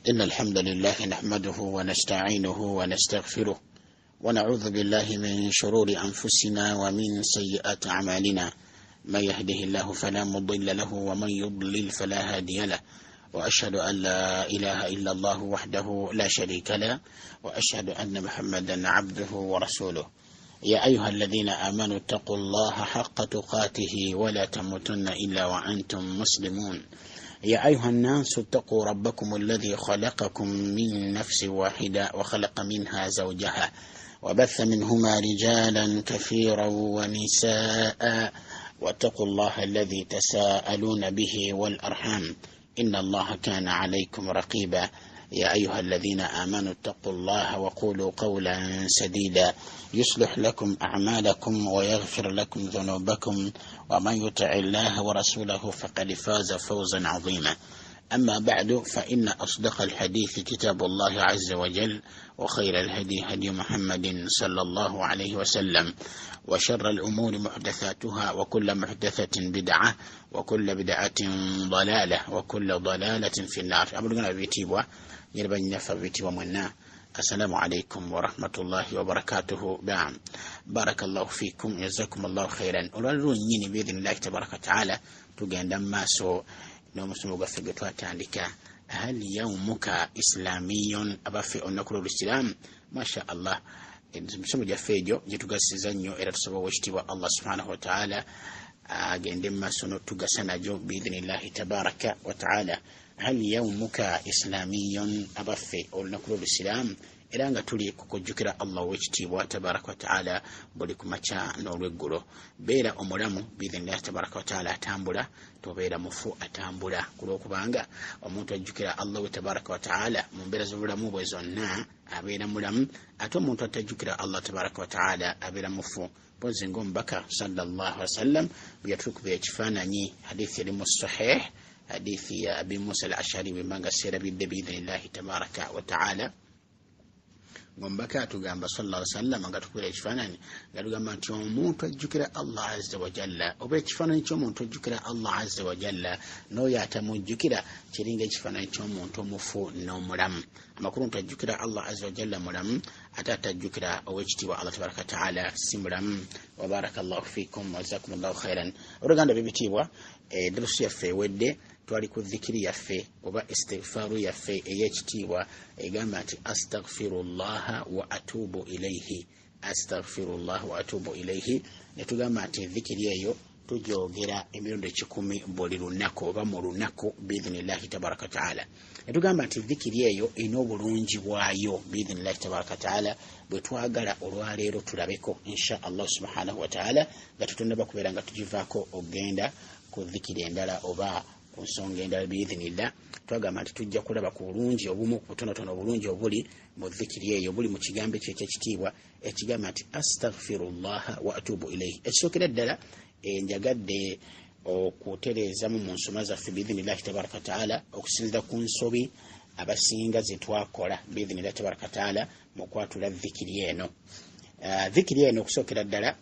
إن الحمد لله نحمده ونستعينه ونستغفره ونعوذ بالله من شرور أنفسنا ومن سيئات أعمالنا. من يهده الله فلا مضل له ومن يضلل فلا هادي له، وأشهد أن لا إله إلا الله وحده لا شريك له، وأشهد أن محمدا عبده ورسوله. يا أيها الذين آمنوا اتقوا الله حق تقاته ولا تموتن إلا وأنتم مسلمون. يا أيها الناس اتقوا ربكم الذي خلقكم من نفس واحدة وخلق منها زوجها وبث منهما رجالا كثيرا ونساء، واتقوا الله الذي تساءلون به والأرحام إن الله كان عليكم رقيبا. يا أيها الذين آمنوا اتقوا الله وقولوا قولا سديدا يصلح لكم أعمالكم ويغفر لكم ذنوبكم، ومن يطع الله ورسوله فقد فاز فوزا عظيما. أما بعد، فإن أصدق الحديث كتاب الله عز وجل، وخير الهدي هدي محمد صلى الله عليه وسلم، وشر الأمور محدثاتها، وكل محدثة بدعة، وكل بدعة ضلالة، وكل ضلالة في النار. أبدنا بيتيبوا يربنا فبيتيبوا منا. السلام عليكم ورحمة الله وبركاته. بارك الله فيكم، جزاكم الله خيرا. ولروني بإذن الله تبارك وتعالى تجندم ما سو نومسمو غفغتوا تانديكا هل يومك إسلامي أبافي أنكرو الإسلام. ما شاء الله نسمو جافيجو جتوغاسيزا نيو إلى تصبو واشتبا الله سبحانه وتعالى أجندم ما سنو تغسنا جو بإذن الله تبارك وتعالى. هل يومك إسلامي أبافي أنكرو الإسلام era nga tuli kukujjukira Allah wekitiibwa tabaraka wa taala buli kumakya n'olweggulo. Beera omulamu biidhinillahi tabaraka wa taala atambula, tobeera mufu atambula, kulwokubanga omuntu ajjukira Allah we tabaraka wa taala mu mbeera z'obulamu bwe zonna abeera mulamu, ate omuntu atajjukira Allah tabaraka wa taala abeera mufu. Mpozi ng'omubaka sallallahu alaihi wasallam bwe yatukubira ekifaananyi, hadithi eri mu sahih, hadithi ya Abi Musa al-Ash'ari bwembanga seerabidde biidhinillahi tabaraka wa taala. Ngombaka atugamba sallallahu alaihi wasallam nga tukubira ekifaananyi nga tugamba nti omuntu ajjukira Allah azza wa jalla, oba ekifaananyi ky'omuntu ajjukira Allah azza wa jalla n'oyo atamujjukira kiringa ekifaananyi ky'omuntu omufu n'omulamu. Amakulu nti ajjukira Allah azza wa jalla mulamu, ate atajjukira ow'ekitiibwa Allah tabaraka wa taala si mulamu. Wa barakallahu fikum wa jazakumullahu khairan. Oluganda bibitiibwa durusu yaffe ewedde twali ku dhikiri yaffe oba istighfaru yaffe ey'ekitiibwa egamba nti astaghfirullah wa atubu ilayhi, astaghfirullah wa atubu ilayhi. Netugamba nti dhikiri eyo tujogera emirundi 10 buli lunaku oba mu lunaku biidhinillahi tabaraka wa taala. Netugamba nti dhikiri eyo ina obulungi bwayo biidhinillahi tabaraka wa taala, bwe twagala olwaleero tulabeko insha Allah subhanahu wa taala nga tutonnaba kubeera nga tugivaako ogenda ku dhikiri endala oba ku nsonga endala biidhinillah. Twagamba nti tujja kulaba ku bulungi obumu, ku butonotono obulungi obuli mu dhikiri eyo, buli mu kigambo ekyo ekyekitiibwa ekigamba nti astaghfirullah wa atubu ilayhi. Ekisookera ddala njagadde okutereezamu mu nsoma zaffe biidhinillahi tabaraka wa taala okusinziira ku nsobi abasinga ze twakola biidhinillahi tabaraka wa taala mu kwatula dhikiri eno. Dhikiri eno okusookera ddala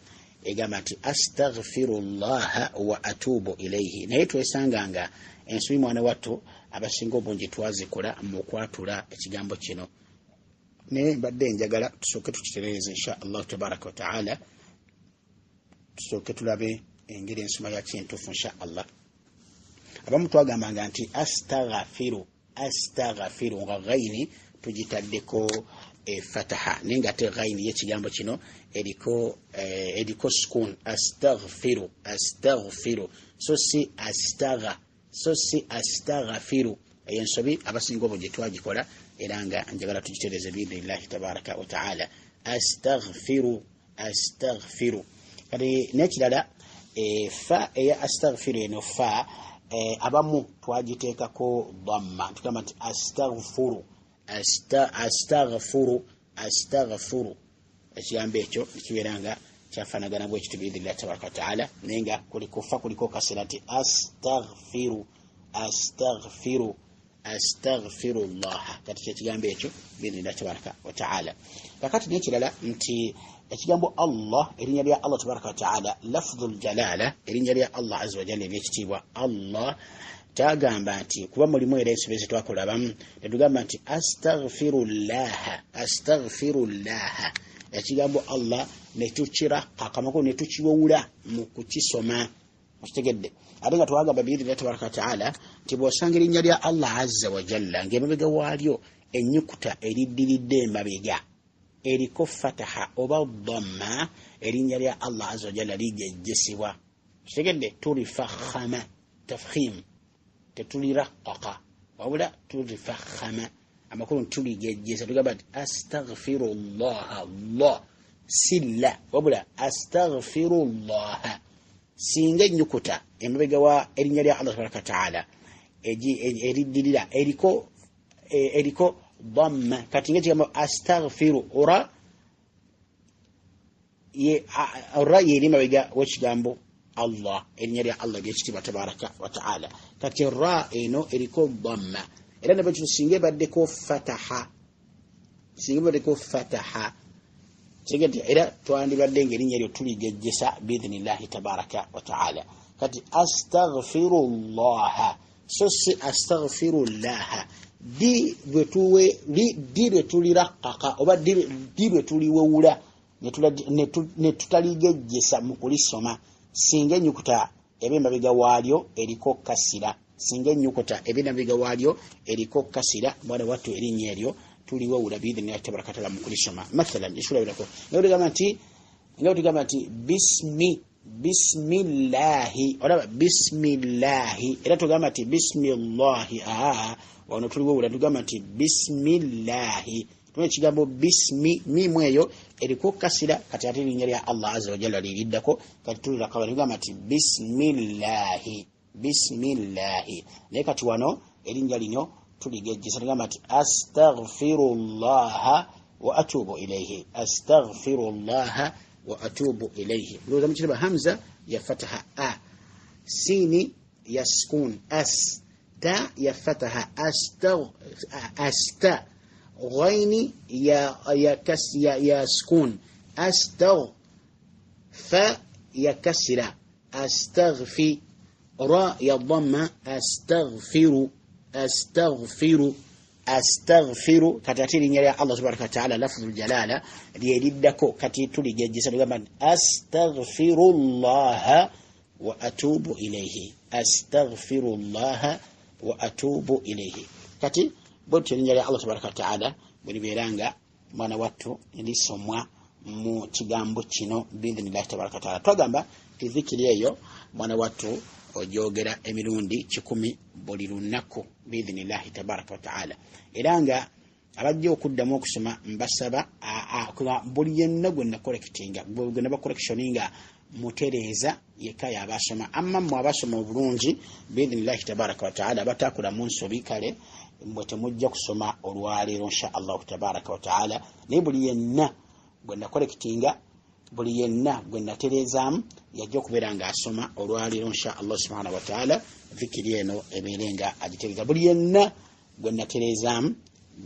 egamba nti astaghfirullah wa atubu ilayhi, naye twesanga nga ensobi mwana wattu abasinga obungi twazikola mu kwatula ekigambo kino. Naye mbadde njagala tusooke tukitereeze insha Allah tabaraka wa taala, tusooke tulabe engeri ensoma yakyo entuufu insha Allah. Abamu twagambanga nti astaghfiru nga ghayini tugitaddeko fataha, naye nga ate ghayini y'ekigambo kino eriko sukun. Astaghfiru so si astaghfiru. Eyo ensobi abasinga obungi twagikola era nga njagala tugitereeze biidhinillahi tabaraka wa taala. Astaghfiru. Kati n'ekirala fa eya astaghfiru eno fa abamu twagiteekako dhamma, tugamba nti astaghfuru. Ekigambo ekyo kibeera nga kyafaanagana bwe kityo biidhinillahi tabaraka wa taala, naye nga kuliko fa kuliko kasira nti astaghfirullah. Kati kyekigambo ekyo biidhinillahi tabaraka wa taala. Kakati n'ekirala nti ekigambo Allah erinnya lya Allah tabaraka wa taala lafdhul jalala erinnya lya Allah azza wa jalla ebyekitiibwa Allah tagamba nti kuba mulimu era ensobi zetwakolabamu tetugamba nti astaghfirullah ekigambo Allah netukira akamako netukiwowula mu kukisoma kitegedde ate nga twagamba biidhi tabaraka wa taala nti bw'osanga erinnya lya Allah azza wa jalla ng'emabega waalyo ennyukuta eriddiridde emabega eriko fataha oba dhamma erinnya lya Allah azza wa jalla lijejjesibwa kitegedde turifakhama tafkhim tetuliraqaqa wabula turifakhama amakulu tuligejjesa tugamba nti astaghfirullah Allah silla wabula astaghfirullah singa ennyukuta emabega wa erinnya lya Allah tabaraka wa taala eriddirira eriko dhamma kati nga kigamba astaghfiru ora yeri mabega w'ekigambo Allah erinnya lya Allah lyekitiibwa tabaraka wa taala kati ra eno eriko dhamma era nabyo kino singa ebaddeko fataha tegedde era twandibadde ng'erinnya lyo tuligejjesa biidhnillahi tabaraka wa taala kati astaghfirullah so si astaghfirullah di bwe tuliraqaqa oba di bwe tuliwewula ne tutaligejjesa mu kulisoma singa ennyukuta eb'emabega waalyo eriko kasira mwana wattu erinnya eryo tuliwewula biidhnillahi tabaraka wa taala mu kulisoma mathalan isulabirako nga tugamba nti bismillahi olaba bismillahi era tugamba nti bismillahi wano tuliwewula tugamba nti bismillahi tume ekigambo bismi mimu eyo eriko kasira kati ate erinnya lya Allah azza wa jalla liriddako kati tuliraqaba tugamba nti bismillahi naye kati wano erinnya lino tuligejjesa tugamba nti astaghfirullah wa atubu ilayhi ndowooza mukiraba hamza ya fataha a sini ya sukun ta ya fataha asta ghaini ya sukun fa ya kasra astaghfi ra ya dhamma astaghfiru kati ate erinnya lya Allah tabaraka wa taala lafdhul jalala lyeriddako kati tuligejjesa tugamba nti astaghfirullah wa atubu ilayhi kati bwetyo erinnya lya Allah tabaraka wa taala bwe libeeranga mwana wattu lisomwa mu kigambo kino biidhnillahi tabaraka wa taala twagamba ti dhikiri eyo mwana wattu ojogera emirundi 10 buli lunaku biidhnillahi tabaraka wa taala era nga abajja okuddamu okusoma mbasaba buli yenna gwe nakolekitinga gwe naba collectioninga mutereeza yekka yabasoma amma mu abasoma obulungi biidhnillahi tabaraka wa taala abatakula mu nsobi kale mbwe temujja kusoma olwaleero insha allahu tabaraka wa taala naye buli yenna gwe nakolekitinga buli yenna gwe natereezaamu yajja okubeera ng'asoma olwaleero insha allah subhanahu wa taala dhikiri eno ebeere nga agitegeeza buli yenna gwe natereezaamu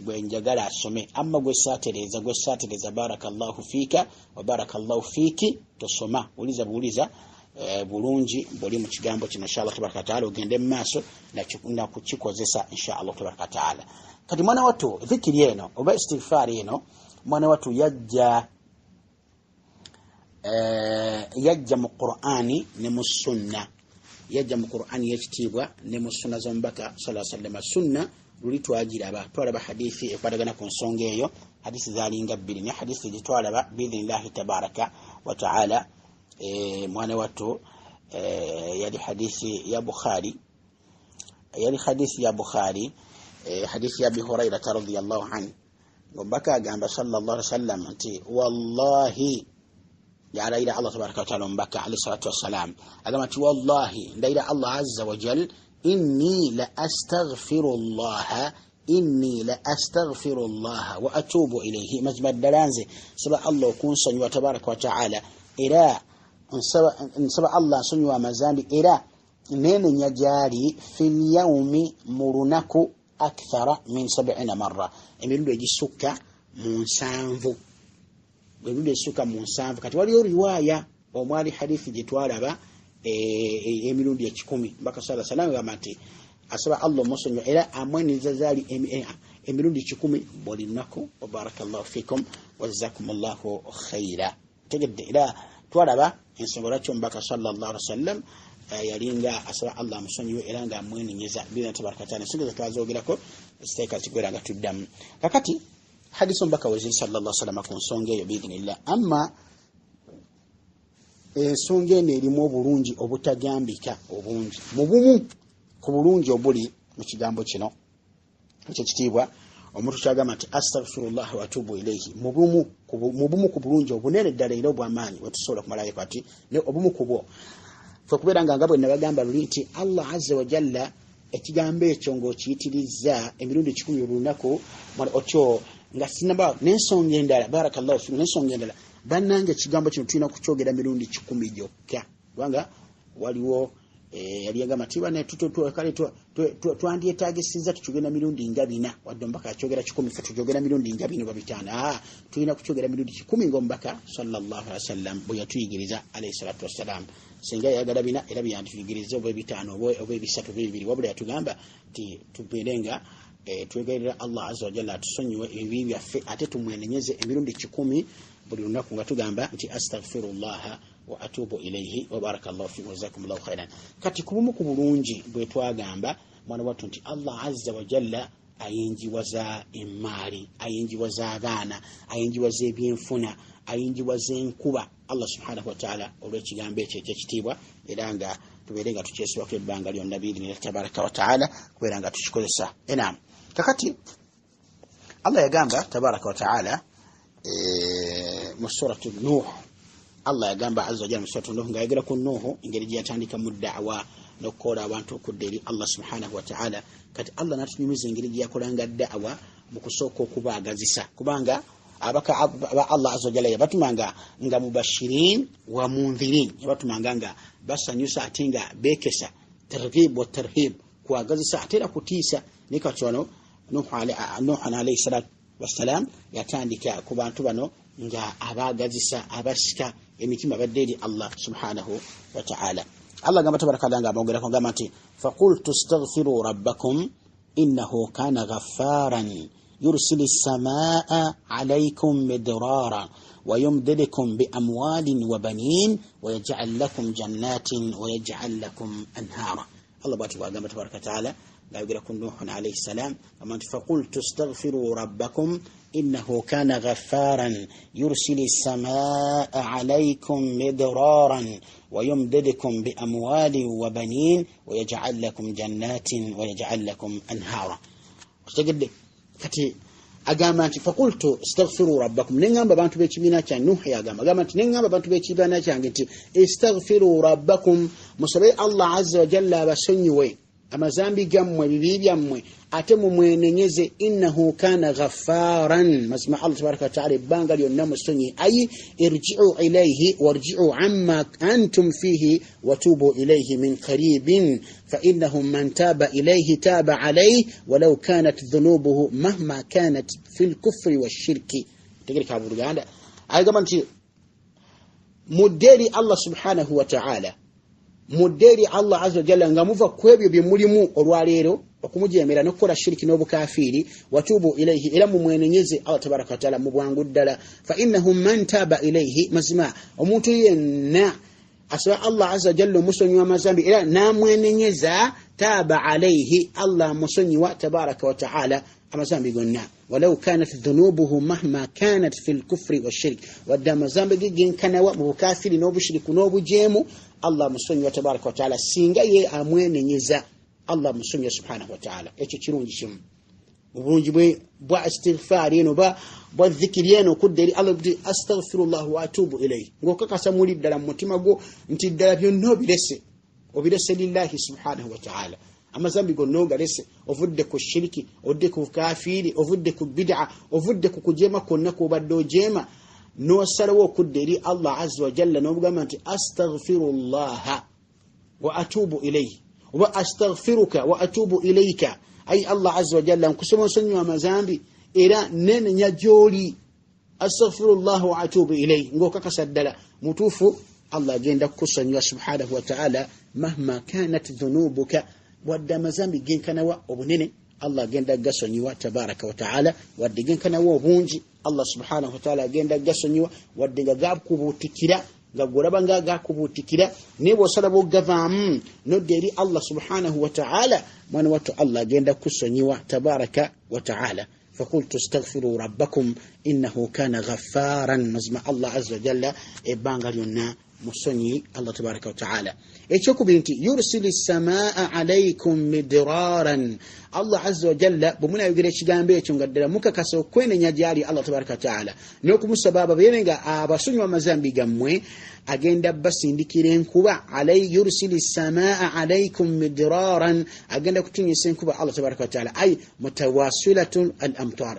gwe njagala asome amma gwe saatereeza barakallahu fiika wa barakallahu fiiki tosoma buuliza bulungi buli mu kigambo kino insha allah tabaraka wa taala ogende mu maaso nakukikozesa insha allah tabaraka wa taala kati mwana wattu dhikiri eno oba istighfaari eno mwana wattu yajja mu Qur'ani ne mu sunna yekitiibwa ne mu sunna z'omubaka sallallahu alaihi wasallam sunna luli twalaba hadithi ekwatagana ku nsonga eyo hadithi zaalinga 2 ne hadithi gitwalaba biidhnillahi tabaraka wa taala mwana wattu yali hadithi ya Bukhari hadithi ya Abi Hurairah radhiyallahu anhu omubaka agamba sallallahu alaihi wasallam nti wallahi ya ila Allah tabaraka wa taala mbaka alayhi salatu wassalam agamba ti wallahi ndaira Allah azza wa jal inni la astaghfirullah wa atubu ilayhi majmad dalanze saba Allah okunsonyiwa tabaraka wa taala era nsaba Allah nsonyiwa amazambi era nenenya gyali fil yawmi murunaku akthara min 70 marra emirundi egisukka mu 7 emirundi essuka mu 7 kati waliyo riwaya omwali hadithi gye twalaba emirundi 10 mbaka sala salamu gamba nti asaba Allah musonyo era amweniza zaali emirundi 10 buli lunaku. Wa barakallahu fikum wa jazakumullahu khaira. Tegedde era twalaba ensonga lwaki omubaka sallallahu alaihi wasallam yalinga asaba Allah musonyiwe era nga amwenenyeza bina tabaraka taala ensonga twazoogerako siteeka kigwera nga tuddamu. Kakati hadisi omubaka waziri sallallahu alaihi wasallam ku nsonga eyo biidhnillah. Amma ensonga eno erimu obulungi obutagambika obungi mu bumu ku bulungi obuli mu kigambo kino ekyekitiibwa omuntu kyagamba nti astaghfirullah wa atubu ilayhi mu bumu ku bulungi obunene ddala era obw'amaanyi wetusobola kumalayo kati obumu ku bwo fe kubeera nga bwe nabagamba luli nti Allah azza wa jalla ekigambo ekyo ng'okiyitiriza emirundi 10 olunaku otyo nga sinaba n'ensonga endala barakallahu fikum n'ensonga endala bannange ekigambo kino tulina kukyogera mirundi 10 gyokka kubanga waliwo yali yagamba tibane twandyetaagisiza tukyogera mirundi nga 4 wadde omubaka akyogera 10 fe tukyogera mirundi nga 4 oba 5 tulina kukyogera mirundi 10 ng'omubaka sallallahu alaihi wasallam bwe yatuyigiriza alayhi salatu wassalam. Singa yagala 4 era byantuyigiriza oba 5 oba 3 2 wabula yatugamba nti tubeerenga twegerera Allah azza wa jalla atusonyiwe ebibi byaffe ate tumwenenyeze emirundi 10 buli lunaku nga tugamba nti astaghfirullah wa atubu ilayhi wa barakallahu fikum wa jazakumullahu khairan. Kati kubumu ku bulungi bwe twagamba mwana wattu nti Allah azza wa jalla ayinjiwaza emaali, ayinjiwaza abaana, ayinjiwaza ebyenfuna, ayinjiwaza enkuba. Allah subhanahu wa ta'ala olw'ekigambo ekyo ekyekitiibwa era nga tubeere nga tukyesibako ebbanga lyonna biidhni tabaraka wa ta'ala kubeera nga tukikozesa. Enam kakati Allah yagamba tabaraka wa ta'ala mu suratu Nuh. Allah yagamba azza wa jalla mu suratu Nuh ng'ayogera ku Nuh engeri gye yatandika mu da'wa n'okukola abantu okudda eri Allah subhanahu wa ta'ala. Kati Allah n'atunyumiza engeri gye yakolanga da'wa mu kusooka okubaagazisa kubanga abaka Allah azza wa jalla yabatumanga nga mubashirin wa mundhirin, yabatumanga nga basanyusa ate nga bekesa targhib wa tarhib kuagazisa ate era kutiisa. Nikatono Nuh alayhi salatu wassalam yatandika ku bantu bano nga abaagazisa abasika emitima badde eri Allah subhanahu wa ta'ala. Allah gamba tabarakalla nga amwogera ngamba nti faqultu astaghfiru rabbakum innahu kana ghaffaran يرسل السماء عليكم مدرارا ويمددكم بأموال وبنين ويجعل لكم جنات ويجعل لكم أنهارا. الله تبارك وتعالى لا يقولكم نوح عليه السلام فقلت استغفروا ربكم إنه كان غفارا يرسل السماء عليكم مدرارا ويمددكم بأموال وبنين ويجعل لكم جنات ويجعل لكم أنهارا. Kati agamba nti faqultu astaghfiru rabbakum nengamba abantu b'ekibiina kya Nuh agamba nti nengamba abantu b'ekibiina kyange nti astaghfiru rabbakum musabe Allah azza wa jalla abasonyiwe amazambi gammwe bibi byammwe ate mumwenenyeze innahu kana ghaffaran masma Allah tabaraka wa ta'ala ebbanga lyonna musonyi ayi irji'u ilayhi warji'u amma antum fihi watubu ilayhi min qaribin فإنهم من تاب إليه تاب عليه ولو كانت ذنوبه مهما كانت في الكفر والشرك. تقول كابو رجالا أيضا أنت مدري الله سبحانه وتعالى مدري الله عز وجل نغموفا كويبيو بمولمو olwaleero okumujemera nokukola shiriki n'obukafiri watubu ilayhi ila mumwenenyeze Allah tabaraka wa taala mu bwangu ddala fa innahum man taba ilayhi mazima omuntu yenna asaba Allah azza jalla musonyiwa mazambi era namwenenyeza taba alayhi Allah musonyiwa tabaraka wa taala amazambi gonna walau kanat dhunubuhu mahma kanat fil kufri washirk wadda mazambi gigenkana wa bukafiri n'obushiriku n'obujemu Allah musonyiwa tabaraka wa taala singa ye amwenenyeza Allah musonyiwa subhanahu wa taala. Ekyo kirungi kimu obulungi bwa istighfar eno bwa dhikiri eno kudda eri Allah kuti astaghfirullah wa atubu ilayhi ng'okakasa muli ddala mu mutima gwo nti ddala byonna obirese lillahi subhanahu wa ta'ala. Amazambi gonna ogalese ovudde ku shiriki ovudde ku kafiri ovudde ku bid'a ovudde ku kujema konna kwobadde ojeema n'osalawo okudda eri Allah azza wa jalla n'ogamba nti astaghfirullah wa atubu ilayhi wa astaghfiruka wa atubu ilayka ay Allah azza wa jalla nkusoma nsonyiwa amazambi era nenenya gy'oli astaghfirullah wa atubu ilayhi ngoka kasaddala mutufu Allah agenda kusonyiwa subhanahu wa ta'ala mahma kanat dhunubuka wadda mazambi genkanawa obunene Allah agenda gasonyiwa tabaraka wa ta'ala wadde genkanawa obungi Allah subhanahu wa ta'ala agenda gasonyiwa wadde gakubutikira ngagolaba gakubutikira nebo salabo gavam noderi Allah subhanahu wa ta'ala mwana watu Allah agenda kusonyiwa tabaraka wa ta'ala فقلت استغفروا ربكم إنه كان غفارا نزم الله عز وجل إبانغاليونا مسوني الله تبارك وتعالى ايشوكو بنتي يرسل السماء عليكم مدرارا الله عز وجل بمنا يغري شيغامbe chungadira muka kaso kwene nyajali Allah tabaraka taala noku musababa benga abasonywa mazambi gamwe agenda basindikire enkuba alay yursil samaa alaykum midraran agenda kutunyisa enkuba Allah tabaraka taala ay mutawasilatul amtar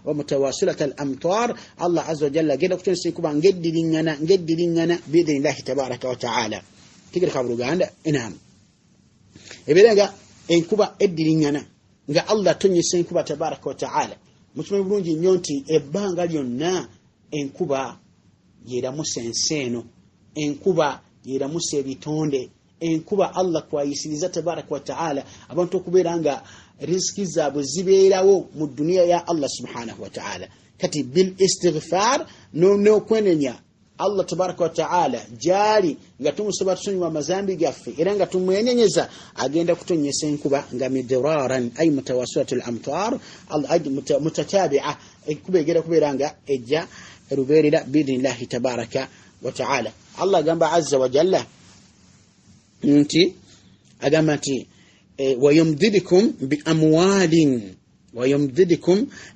wa mutawasilatul amtar Allah azza wa jalla agenda kutunyisa enkuba ngeddiringana biidhnillah tabaraka wa taala tigir khabru ganda inam eberenga enkuba eddiringana nga Allah tonyesa enkuba tabaraka wa taala mutume bulungi nyonti ebbanga lyonna enkuba yera musenseno enkuba yera musebitonde enkuba Allah kwayisiriza tabaraka wa taala abantu okuberanga riziki zaabwe zibeerawo mu dunia ya Allah subhanahu wa taala kati bil istighfar no kwenenya Allah tabaraka wa taala jali nga tumusaba tusonyiwa mazambi gaffe era nga tumwenyeza agenda kutonyesa enkuba nga midraran ay mutawasilatul amtar mutatabi'a enkuba egenda kuberanga ejja ruberira biidhnillah tabaraka wa taala Allah gamba azza wa jalla nti agamba nti wayumdidukum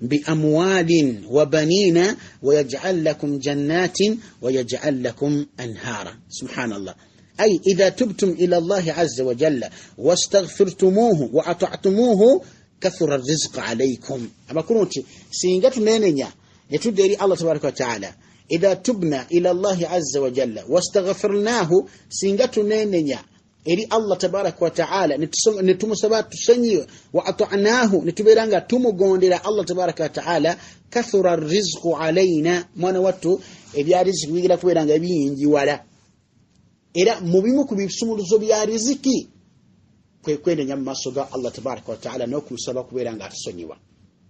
بأموال وبنين ويجعل لكم جنات ويجعل لكم أنهارا سبحان الله أي إذا تبتم إلى الله عز وجل واستغفرتموه وأطعتموه كثر الرزق عليكم أما كنت سينغت نينيا يتدري الله تبارك وتعالى إذا تبنا إلى الله عز وجل واستغفرناه سينغت نينيا eri Allah tabaraka wa taala nitumusaba tusanyiwe wa ata'nahu nituberanga tumugondera Allah tabaraka wa taala kathura rizqu alaina mwana watu ebya riziki bigira kuberanga ebingi wala era mubimu kubisumuluzo bya riziki kwende nyamaso ga Allah tabaraka wa taala no kusaba kuberanga atusonyiwa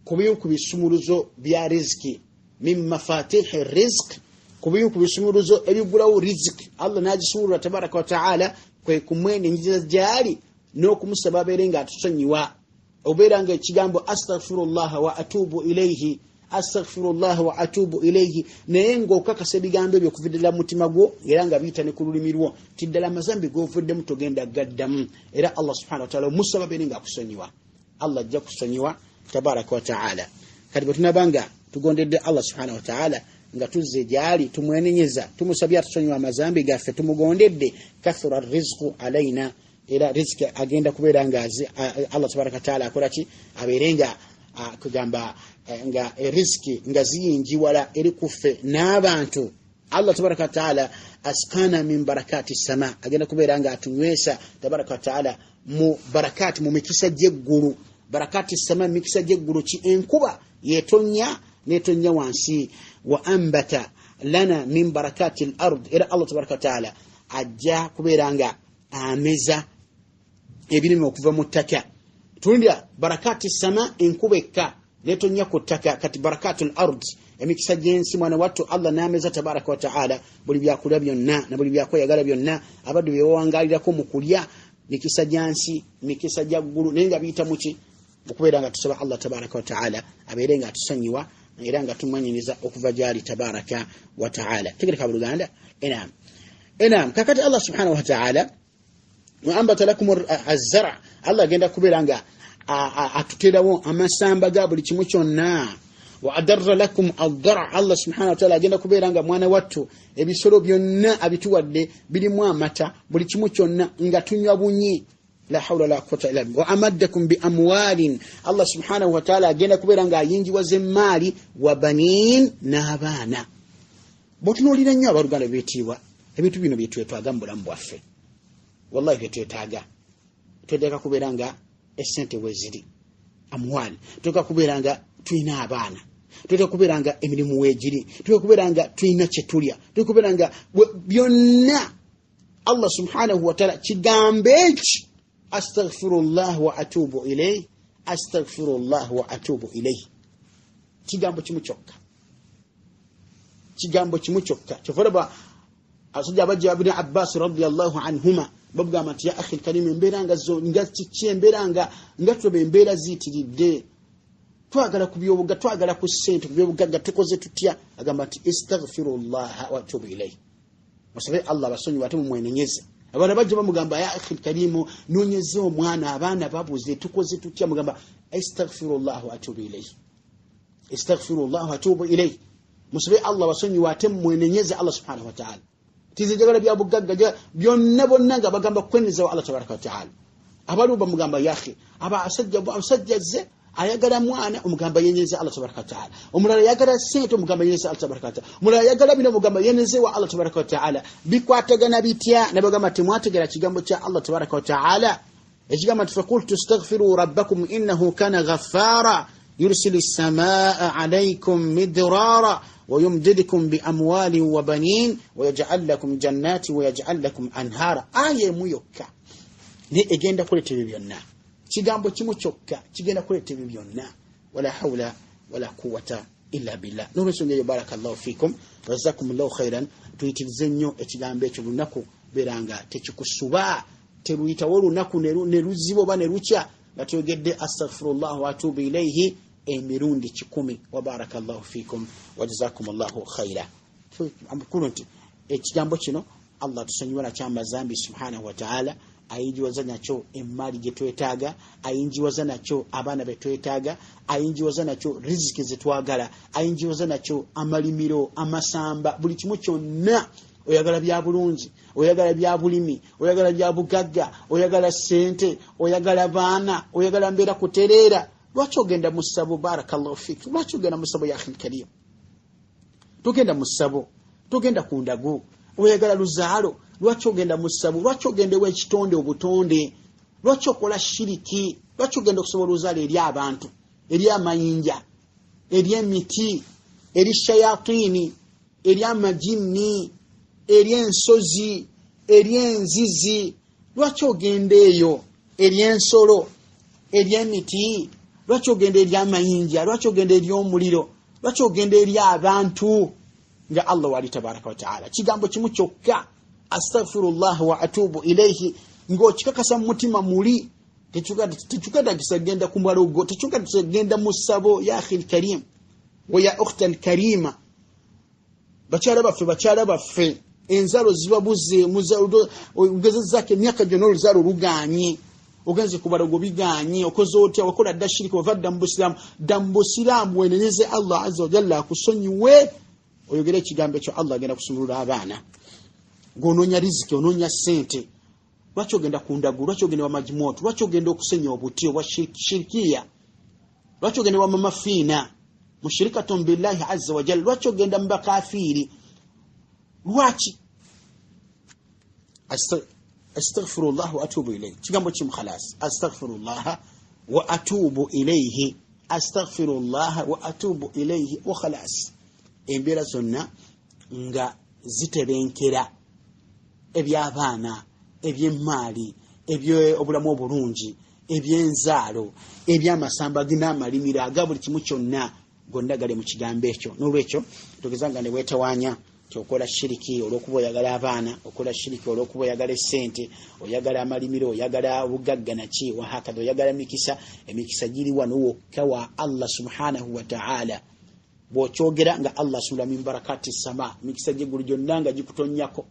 kubimu kubisumuluzo bya riziki mim mafatih rizq kubimu kubisumuluzo ebigulawo riziki Allah najisumulura tabaraka wa taala kwe kumwene njiza jali no kumusaba berenga atusonyiwa oberanga ekigambo astaghfirullah wa atubu ilayhi naye ng'okakasa ebigambo ebyo okuviddira mutima gwo era nga biyita ne ku lulimi lwo tiddala amazambi g'ovuddemu togenda gaddamu era Allah subhanahu wa ta'ala omusaba berenga akusonyiwa Allah ajja kusonyiwa tabaraka wa ta'ala kati bwe tunabanga tugondedde Allah subhanahu wa ta'ala nga tuzze jali tumwenenyeza tumusabya tusonyiwa amazambi gaffe tumugondedde kathura rizqu alaina era riziki agenda kuberanga Allah tabaraka taala akolaki aberenga kugamba nga riziki nga ziyinjiwala eri kuffe n'abantu Allah tabaraka taala askana min barakati sama agenda kuberanga atunywesa tabaraka taala mu barakati mu mikisa jegguru barakati sama mikisa jegguru ki enkuba yetonya netonya wansi wa ambata lana min barakati al-ard ila Allah tabaraka wa taala ajja kuberanga ameza ebirime okuva mu ttaka tulindira barakati sama enkubeka netonya ku ttaka kati barakati al-ard emikisa jensi mwana watu Allah nameza tabaraka wa taala buli byakulya byonna na buli byakweyagala byonna abaddu bewangalirako mu kulya mikisa jansi mikisa jaggulu nenga biyita muki okuberanga tusaba Allah tabaraka wa taala aberenga tusonyiwa era nga tumanyiriza okuva jali tabaraka wa taala tegereka buluganda enam kakati Allah subhanahu wa taala wa ambata lakum az-zar' Allah agenda kuberanga atuterawo amasamba ga buli kimu kyonna wa adarra lakum ad-dar' Allah subhanahu wa taala agenda kuberanga mwana wattu ebisolo byonna abituwadde bilimu amata buli kimu kyonna nga tunywa bunyi la hawla wala quwwata illa billah wa amaddakum bi amwalin Allah subhanahu wa ta'ala agenda kuberanga yinji wazemali wa banin n'abaana botunulira nnyo abaluganda betiibwa ebintu bino byetwetaaga mu bulamu bwaffe wallahi byetwetaaga twetaaga kuberanga essente weziri amwali twetaaga kuberanga tuyina abaana tuleke kubeeranga emirimu weegiri, tuleke kubeeranga tulina kye tulya, tuleke kubeeranga byonna Allah subhanahu wa ta'ala kigambo eki astaghfirullah wa atubu ilayhi, astaghfirullah wa atubu ilayhi, kigambo kimu kyokka, kigambo kimu kyokka. Kyofalaba asajja abajja ibn Abbas radiyallahu anhuma babugamba nti ya akhi al-karim embeera nga kiki embeera nga tuba embeera ziyitiridde, twagala ku byobuga, twagala ku ssente, ku byobugagga tukoze tutya? Agamba nti astaghfirullah wa atubu ilayhi, musabe Allah basonyi wate mumwenenyeze. Abaana bajja bamugamba ya akhi al-karim nonyeze omwana, abaana babuze tukoze tutya? Mugamba astaghfirullah wa atubu ilayhi, astaghfirullah wa atubu ilayhi, musabe Allah basonyi wate mumwenenyeze Allah subhanahu wa ta'ala. Tizijagala bya bugagga byonna bonna nga bagamba kweneza wa Allah tabaraka wa ta'ala. Abalu bamugamba ya akhi aba asajjaze ayagala mwana omugamba yenyeze Allah tabaraka wa ta'ala, omulala yagala sente omugamba yenyeze Allah tabaraka wa ta'ala, omulala yagala bino omugamba yenyeze wa Allah tabaraka wa ta'ala. Bikwatagana bitya? Nabagamba temwategera kigambo kya Allah tabaraka wa ta'ala ekigamba nti faqultu astaghfiru rabbakum innahu kana ghaffara yursilu as-samaa'a 'alaykum midrara ويمددكم بأموال وبنين ويجعل لكم جنات ويجعل لكم أنهارا. آية ميوكا ni egenda kuletera byonna, kigambo kimu kyokka kigenda kuletera byonna. Wala hawla wala quwwata illa billah. N'olwensonga eyo barakallahu fikum wa jazakumullahu khairan. Tuyitirize nnyo ekigambo ekyo lunaku beranga tekikusuba, teruyitawo olunaku ne luzibo ba ne lukya nga tuyogedde astaghfirullah wa atubu ilayhi emirundi 10. wa barakallahu fikum wa jazakumullahu khaira. Amkulunti ekigambo kino Allah tusonyiwa na kyamba zambi subhanahu wa ta'ala, ayinjiwaza nakyo emmali gye twetaaga, ayinjiwaza nakyo abaana be twetaaga, ayinjiwaza nakyo riziki ze twagala, ayinjiwaza nakyo amalimiro, amasamba, buli kimu kyonna. Oyagala bya bulungi, oyagala bya bulimi, oyagala bya bugagga, oyagala sente, oyagala baana, oyagala mbeera kutereera. Lwaki ogenda mu ssabo? Barakallahu fik. Lwaki ogenda mu ssabo ya akhi al-karim? Tugenda mu ssabo, tugenda ku ndago, oyagala luzaalo. Lwaki ogenda mu ssabo? Lwaki ogenda w'ekitonde obutonde? Lwaki okola shiriki? Lwaki ogenda okusobola oluzaalo eri abantu, eri amayinja, eri emiti, eri shayatini, eri amajinni, eri ensozi, eri enzizi? Lwaki ogenda eyo? Eri ensolo, eri emiti? Lwaki ogenda eri amayinja? Lwaki ogenda eri omuliro? Lwaki ogenda eri abantu nga Allah wali tabaraka wa ta'ala? Kigambo kimu kyokka astaghfirullah wa atubu ilayhi, ng'okikakasa mu mutima muli. Techukada kisagenda ku mbalogo, techukada kisagenda mu ssabo ya akhi al-karim wa ya ukhti al-karima. Bakyala baffe enzalo zibabuze muzalo ugezezake myaka gyonna oluzalo luganye, ogenze ku balogo biganye, okoze otya, wakola dashiriki, wavadda mu Busilamu, Busilamu wenenyeze Allah azza wa jalla akusonyiwe, oyogere ekigambo ekyo Allah agenda kusumulula abaana. Ng'onoonya riziki, onoonya sente. Lwaki ogenda ku ndagu? Lwaki ogenda wa majimoto? Lwaki ogenda okusenya obuti obwa shirikiya? Lwaki ogenda wa mamafiina mushrikatun billahi azza wa jalla? Lwaki ogenda mu bakafiri? Lwaki? Astaghfirullah wa atubu ilayhi. Kigambo kimu khalas. Astaghfirullah wa atubu ilayhi. Astaghfirullah wa atubu ilayhi wa khalas. Embeera zonna nga zitebenkera eby'abaana, eby'emmaali, eby'obulamu obulungi, eby'enzaalo, eby'amasamba n'amalimiro aga buli kimu kyonna gonna gali mu kigambo ekyo. N'olwekyo tugezanga ne weetawaanya kyokola shiriki olw'okuba oyagala abaana, okola shiriki olw'okuba oyagala essente, oyagala amalimiro, oyagala obugagga naki wahakadha, oyagala mikisa. Emikisa giri wano wokka wa Allah subhanahu wa ta'ala. Bw'okyogera nga Allah asumula min barakati sama, mikisa gy'eggulu gyonna nga gikutonnyako.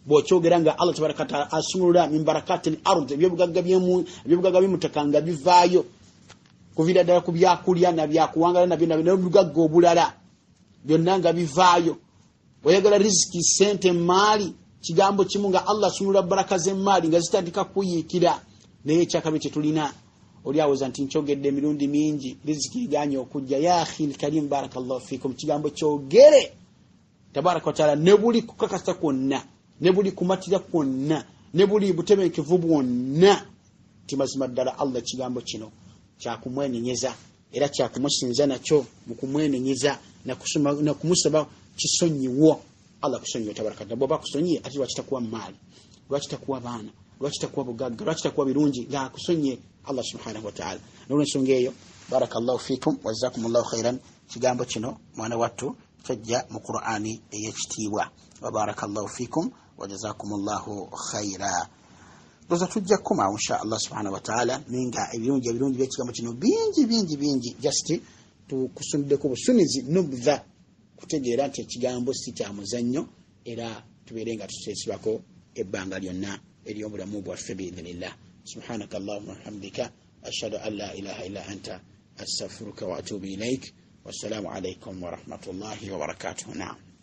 Bw'okyogera nga Allah tabaraka wa ta'ala asumulula min barakati al-ard, ebyobugagga by'omutaka nga bivaayo, kuviira ddala ku byakulya na byakuwangala n'obugagga obulala byonna nga bivaayo. Oyagala riziki, sente, maali, kigambo kimu nga Allah asumulula baraka z'emmaali nga zitandika kuyiikira. Naye ekyakabi kye tulina, oli awoza nti nkyogedde emirundi mingi, riziki iganye okujja. Ya akhi al-karim barakallahu fikum, kigambo kyogere tabaraka wa ta'ala, ne buli kukakasa kwonna, ne buli kumatira kwonna, ne buli butebenkevu bwonna, timazima ddala Allah kigambo kino kyakumwenenyeza era kyakumusinza nakyo mu kumwenenyeza na kumusaba kisonyiwo. Allah kusonyiwa tabaraka taala. Bw'oba kusonyiye ati lwaki takuwa maali, lwaki takuwa baana, lwaki takuwa bugagga, lwaki takuwa birungi nga akusonyiye Allah subhanahu wa ta'ala. N'olwensonga eyo barakallahu fikum wa jazakumullahu khairan. Kigambo kino mwana wattu kyajja mu Qur'ani ey'ekitiibwa. Wa barakallahu fikum wa jazakumullahu khaira. Doza tujja kuma insha Allah subhanahu wa ta'ala ninga ebirungi by'ekigambo kino bingi just tukusundiddeko busunizi nubdha kutegeera nti ekigambo si kya muzannyo era tubeere nga tuteesibako ebbanga lyonna ery'obulamu bwaffe biidhnillah. Subhanaka Allahumma wa hamdika ashhadu an la ilaha illa anta astaghfiruka wa atubu ilaik. Wassalamu alaikum wa rahmatullahi wa barakatuh. Naam.